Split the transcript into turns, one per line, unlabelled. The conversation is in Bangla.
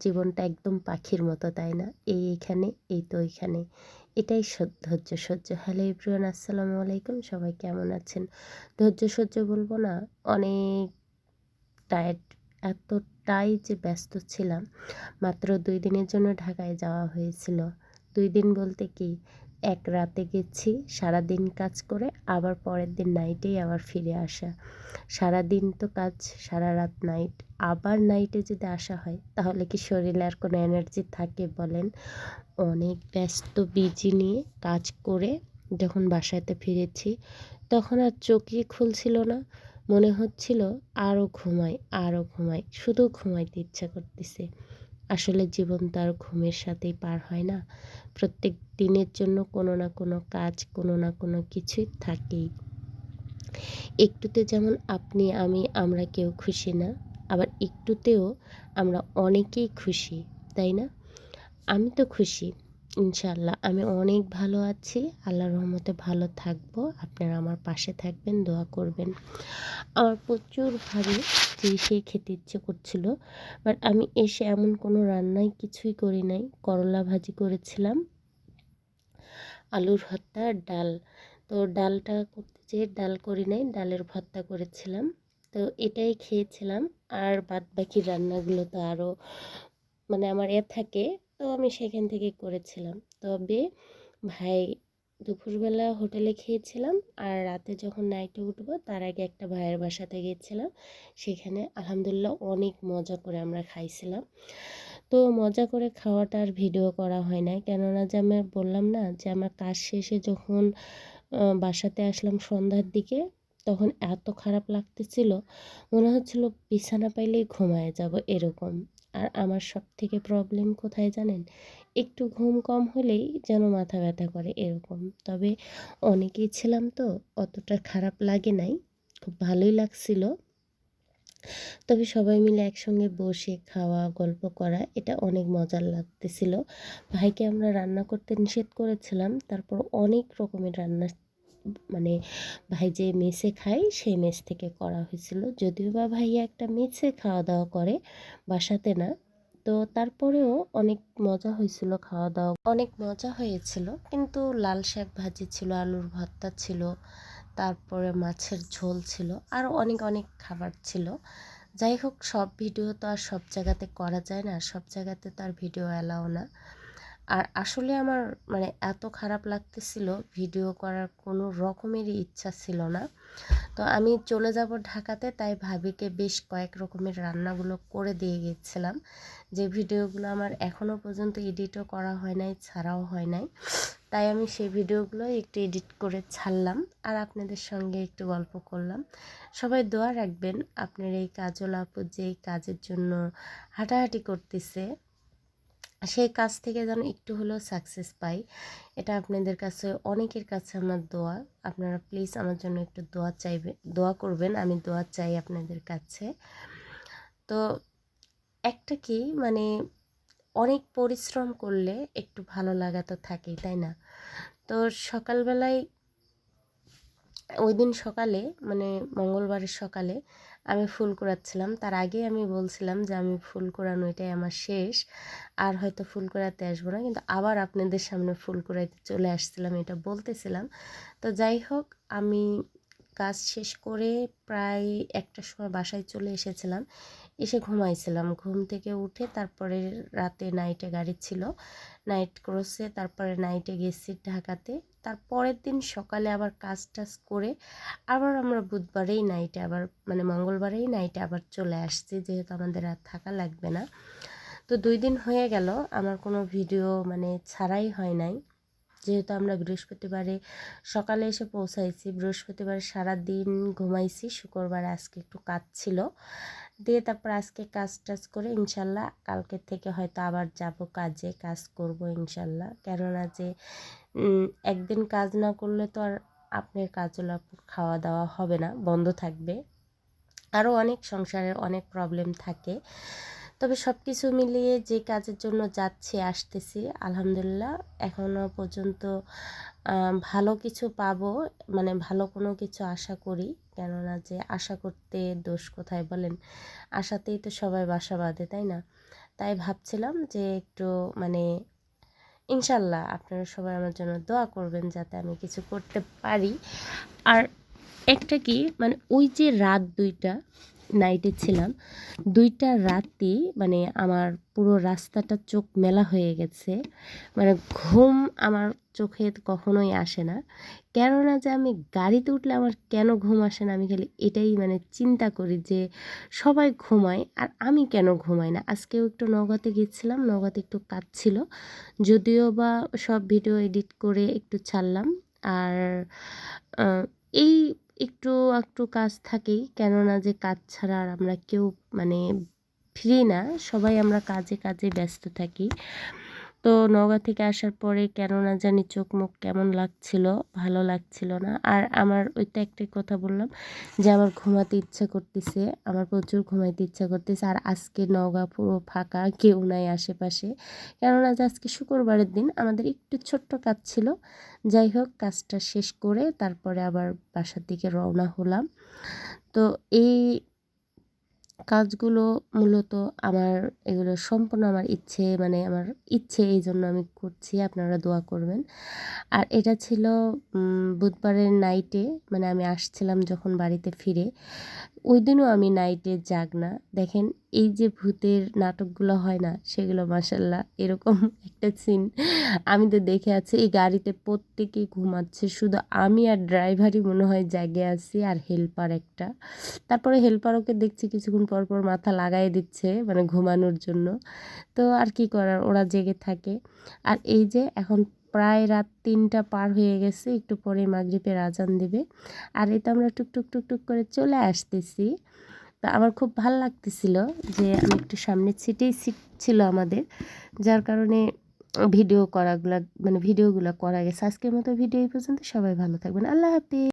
জীবনটা একদম পাখির মতো, তাই না? এইখানে, এই তো এইখানে। এটাই ধৈর্য সহ্য। হ্যালো এভরিওয়ান, আসসালামু আলাইকুম। সবাই কেমন আছেন? ধৈর্য সহ্য বলব না, অনেক টায়ার্ড। এতটাই যে ব্যস্ত ছিলাম। মাত্র ২ দিনের জন্য ঢাকায় যাওয়া হয়েছিল। ২ দিন বলতে কি, এক রাতে গেছি, সারাদিন কাজ করে আবার পরের দিন নাইটেই আবার ফিরে আসা। সারাদিন তো কাজ, সারা রাত নাইট। আবার নাইটে যদি আসা হয় তাহলে কি শরীরে আর কোনো এনার্জি থাকে বলেন? অনেক ব্যস্ত বিজি নিয়ে কাজ করে যখন বাসাতে ফিরেছি তখন আর চোখই খুলছিল না। মনে হচ্ছিল আরও ঘুমাই, আরও ঘুমাই। শুধু ঘুমাইতে ইচ্ছা করতেছে। আসলে জীবন তো আর ঘুমের সাথেই পার হয় না। প্রত্যেক দিনের জন্য কোনো না কোনো কাজ, কোনো না কোনো কিছুই থাকেই। একটুতে যেমন আপনি, আমি, আমরা কেউ খুশি না। আবার একটুতেও আমরা অনেকেই খুশি, তাই না? আমি তো খুশি। ইনশাআল্লাহ আমি অনেক ভালো আছি। আল্লাহর রহমতে ভালো থাকবো। আপনারা আমার পাশে থাকবেন, দোয়া করবেন। আমার প্রচুরভাবে যে সেই খেতে ইচ্ছে করছিল। বাট আমি এসে এমন কোনো রান্নাই কিছুই করি নাই। করলা ভাজি করেছিলাম, আলুর ভর্তা আর ডাল। তো ডালটা করতে যেয়ে ডাল করি নাই, ডালের ভর্তা করেছিলাম। তো এটাই খেয়েছিলাম। আর বাদবাকি রান্নাগুলো তো আরও মানে আমার থাকে, তো আমি সেখান থেকে করেছিলাম। তবে ভাই, দুপুরবেলা হোটেলে খেয়েছিলাম আর রাতে যখন নাইটে উঠবো তার আগে একটা ভাইয়ের বাসাতে গিয়েছিলাম। সেখানে আলহামদুলিল্লাহ অনেক মজা করে আমরা খাইছিলাম। তো মজা করে খাওয়াটা আর ভিডিও করা হয় নাই, কেননা যে আমি বললাম না যে আমার কাজ শেষে যখন বাসাতে আসলাম সন্ধ্যার দিকে, তখন এত খারাপ লাগতেছিল, মনে হচ্ছিল বিছানা পাইলেই ঘুমায় যাব এরকম। আর আমার সবথেকে প্রবলেম কোথায় জানেন? একটু ঘুম কম হলেই যেন মাথা ব্যথা করে এরকম। তবে অনেকেই ছিলাম তো, অতটা খারাপ লাগে নাই, খুব ভালোই লাগছিল। তবে সবাই মিলে একসঙ্গে বসে খাওয়া, গল্প করা, এটা অনেক মজার লাগতেছিল। ভাইকে আমরা রান্না করতে নিষেধ করেছিলাম, তারপর অনেক রকমের রান্না মানে ভাই যে মেসে খায় সেই মেস থেকে করা হয়েছিল। যদিও বা ভাইয়া একটা মেসে খাওয়া দাওয়া করে, বাসাতে না। তো তারপরেও অনেক মজা হয়েছিল, খাওয়া দাওয়া অনেক মজা হয়েছিল। কিন্তু লাল শাক ভাজি ছিল, আলুর ভর্তা ছিল, তারপরে মাছের ঝোল ছিল, আরও অনেক অনেক খাবার ছিল। যাই হোক, সব ভিডিও তো আর সব জায়গাতে করা যায় না, সব জায়গাতে তার ভিডিও অ্যালাও না। আর আসলে আমার মানে এত খারাপ লাগতেছিল, ভিডিও করার কোনো রকমেরই ইচ্ছা ছিল না। তো আমি চলে যাব ঢাকাতে, তাই ভাবিকে বেশ কয়েক রকমের রান্নাগুলো করে দিয়ে গেছিলাম, যে ভিডিওগুলো আমার এখনও পর্যন্ত এডিটও করা হয় নাই, ছাড়াও হয় নাই। তাই আমি সেই ভিডিওগুলো একটু এডিট করে ছাড়লাম আর আপনাদের সঙ্গে একটু গল্প করলাম। সবাই দোয়া রাখবেন আপনার এই কাজল আপু যে কাজের জন্য হাঁটাহাঁটি করতেছে, সেই কাজ থেকে যেন একটু হলেও সাকসেস পাই। এটা আপনাদের কাছে, অনেকের কাছে আমার দোয়া। আপনারা প্লিজ আমার জন্য একটু দোয়া করবেন, আমি দোয়া চাই আপনাদের কাছে। তো একটা কি মানে অনেক পরিশ্রম করলে একটু ভালো লাগা তো থাকেই, তাই না? তো সকালবেলায় ওইদিন সকালে মানে মঙ্গলবারের সকালে আমি ফুল কুড়াচ্ছিলাম। তার আগে আমি বলছিলাম যে আমি ফুল কুড়ানো এটাই আমার শেষ, আর হয়তো ফুল কুড়াতে আসবো না, কিন্তু আবার আপনাদের সামনে ফুল কুড়াইতে চলে আসছিলাম, এটা বলতেছিলাম। তো যাই হোক, আমি কাজ শেষ করে প্রায় ১টার সময় বাসায় চলে এসেছিলাম। এসে ঘুমাইছিলাম। ঘুম থেকে উঠে তারপরে রাতে নাইটে গাড়ি ছিল, নাইট ক্রসে, তারপরে নাইটে গেছি ঢাকাতে। তারপরের দিন সকালে আবার কাজ টাজ করে আবার আমরা বুধবারেই নাইটে আবার মানে মঙ্গলবারেই নাইটে আবার চলে আসছি, যেহেতু আমাদের আর থাকা লাগবে না। তো ২ দিন হয়ে গেল আমার কোনো ভিডিও মানে ছাড়াই হয় নাই, যেহেতু আমরা বৃহস্পতিবারে সকালে এসে পৌঁছাইছি। বৃহস্পতিবার সারা দিন ঘুমাইছি, শুক্রবার আজকে একটু কাজ ছিল, দিয়ে তারপর আজকে কাজ টাজ করে ইনশাল্লাহ কালকের থেকে হয়তো আবার যাব কাজে, কাজ করব ইনশাল্লাহ। কেননা যে একদিন কাজ না করলে তো আর আপনার কাজগুলো খাওয়া দাওয়া হবে না, বন্ধ থাকবে। আরও অনেক সংসারের অনেক প্রবলেম থাকে। তবে সব কিছু মিলিয়ে যে কাজের জন্য যাচ্ছি আসতেছি আলহামদুলিল্লাহ, এখনও পর্যন্ত ভালো কিছু পাবো, মানে ভালো কোনো কিছু আশা করি। কেননা যে আশা করতে দোষ কোথায় বলেন? আশাতেই তো সবাই বাসা বাঁধে, তাই না? তাই ভাবছিলাম যে একটু মানে ইনশাল্লাহ আপনারা সবাই আমার জন্য দোয়া করবেন যাতে আমি কিছু করতে পারি। আর একটা কি মানে ওই যে রাত 2টা নাইটে ছিলাম, 2টা রাতই মানে আমার পুরো রাস্তাটা চোখ মেলা হয়ে গেছে। মানে ঘুম আমার চোখে কখনোই আসে না। কেননা যে আমি গাড়িতে উঠলে আমার কেন ঘুম আসে না, আমি খালি এটাই মানে চিন্তা করি যে সবাই ঘুমায় আর আমি কেন ঘুমাই না। আজকেও একটু নওগাঁতে গেছিলাম, নওগাঁতে একটু কাজ ছিল, যদিও বা সব ভিডিও এডিট করে একটু ছাড়লাম। আর এই একটু একটু কাজ থাকেই, কেননা যে কাজ ছাড়া আর আমরা কেউ মানে ফ্রি না, সবাই আমরা কাজে কাজে ব্যস্ত থাকি। তো নওগাঁ থেকে আসার পরে কেন না জানি চোখ মুখ কেমন লাগছিল, ভালো লাগছিল না। আর আমার ওইটা একটাই কথা বললাম যে আমার ঘুমাতে ইচ্ছা করতেছে, আমার প্রচুর ঘুমাইতে ইচ্ছা করতেছে। আর আজকে নওগাঁ পুরো ফাঁকা, কেউ নাই আশেপাশে, কেননা যে আজকে শুক্রবারের দিন আমাদের একটু ছোট্ট কাজ ছিল। যাই হোক, কাজটা শেষ করে তারপরে আবার বাসার দিকে রওনা হলাম। তো এই কাজগুলো মূলত আমার, এগুলো সম্পূর্ণ আমার ইচ্ছে, মানে আমার ইচ্ছে, এই জন্য আমি করছি, আপনারা দোয়া করবেন। আর এটা ছিল বুধবারের নাইটে, মানে আমি আসছিলাম যখন বাড়িতে ফিরে, ওই দিনও আমি নাইটে জাগনা। দেখেন এই যে ভূতের নাটকগুলো হয় না, সেগুলো মাশাল্লাহ এরকম একটা সিন আমি তো দেখে আছি। এই গাড়িতে প্রত্যেকেই ঘুমাচ্ছে, শুধু আমি আর ড্রাইভারই মনে হয় জাগে আছি, আর হেল্পার একটা। তারপরে হেল্পারকে দেখছি কিছুক্ষণ পর পর মাথা লাগাই দিচ্ছে মানে ঘুমানোর জন্য। তো আর কি করার, ওরা জেগে থাকে। আর এই যে এখন প্রায় রাত 3টা পার হয়ে গেছে, একটু পরে মাগরিবের আজান দিবে। আর এই তো আমরা টুকটুক টুকটুক করে চলে আসতেছি। তা আমার খুব ভাল লাগতেছিল যে আমি একটু সামনের সিটেই সিট ছিল আমাদের, যার কারণে ভিডিওগুলো করা গেছে। আজকের মতো ভিডিও এই পর্যন্ত। সবাই ভালো থাকবেন। আল্লাহ হাফেজ।